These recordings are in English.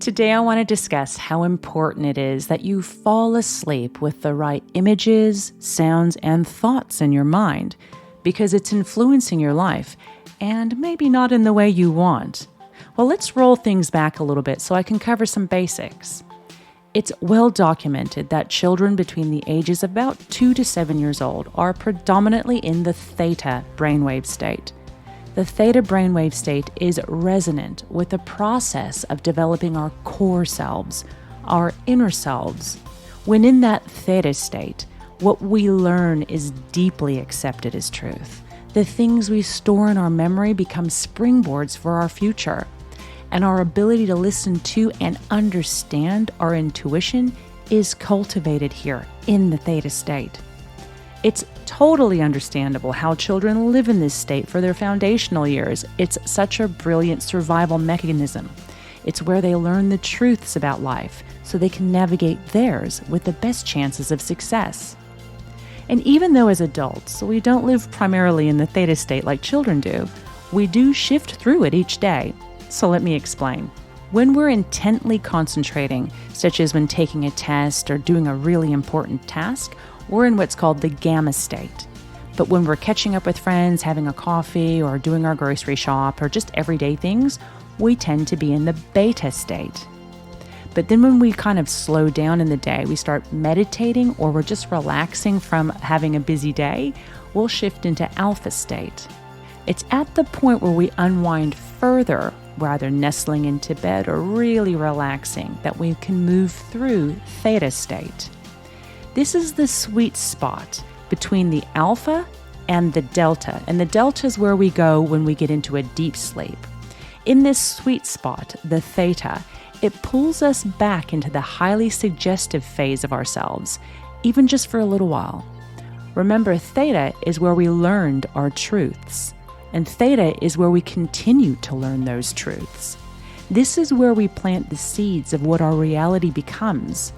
Today, I want to discuss how important it is that you fall asleep with the right images, sounds, and thoughts in your mind, because it's influencing your life, and maybe not in the way you want. Well, let's roll things back a little bit so I can cover some basics. It's well documented that children between the ages of about 2 to 7 years old are predominantly in the theta brainwave state. The theta brainwave state is resonant with the process of developing our core selves, our inner selves. When in that theta state, what we learn is deeply accepted as truth. The things we store in our memory become springboards for our future, and our ability to listen to and understand our intuition is cultivated here in the theta state. It's totally understandable how children live in this state for their foundational years. It's such a brilliant survival mechanism. It's where they learn the truths about life so they can navigate theirs with the best chances of success. And even though as adults we don't live primarily in the theta state like children do, we do shift through it each day. So let me explain. When we're intently concentrating, such as when taking a test or doing a really important task, we're in what's called the gamma state. But when we're catching up with friends, having a coffee, or doing our grocery shop, or just everyday things, we tend to be in the beta state. But then when we kind of slow down in the day, we start meditating, or we're just relaxing from having a busy day, we'll shift into alpha state. It's at the point where we unwind further, rather nestling into bed or really relaxing, that we can move through theta state. This is the sweet spot between the alpha and the delta. And the delta is where we go when we get into a deep sleep. In this sweet spot, the theta, it pulls us back into the highly suggestive phase of ourselves, even just for a little while. Remember, theta is where we learned our truths. And theta is where we continue to learn those truths. This is where we plant the seeds of what our reality becomes.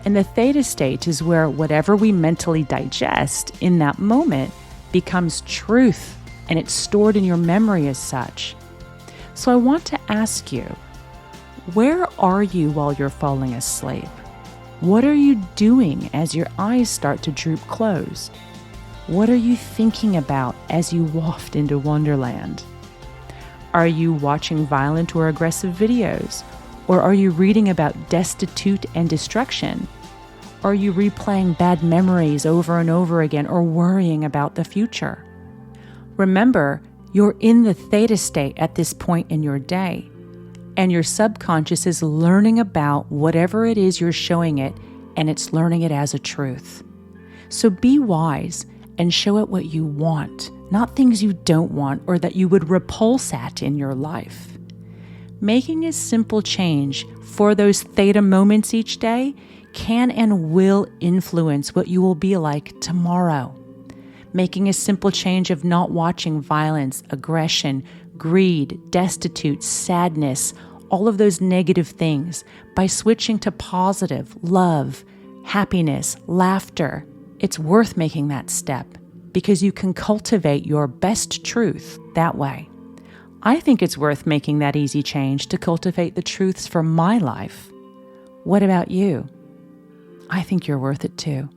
And the theta state is where whatever we mentally digest in that moment becomes truth, and it's stored in your memory as such. So I want to ask you, where are you while you're falling asleep? What are you doing as your eyes start to droop closed? What are you thinking about as you waft into Wonderland? Are you watching violent or aggressive videos? Or are you reading about destitute and destruction? Are you replaying bad memories over and over again or worrying about the future? Remember, you're in the theta state at this point in your day, and your subconscious is learning about whatever it is you're showing it, and it's learning it as a truth. So be wise and show it what you want, not things you don't want or that you would repulse at in your life. Making a simple change for those theta moments each day can and will influence what you will be like tomorrow. Making a simple change of not watching violence, aggression, greed, destitute, sadness, all of those negative things by switching to positive, love, happiness, laughter. It's worth making that step because you can cultivate your best truth that way. I think it's worth making that easy change to cultivate the truths for my life. What about you? I think you're worth it too.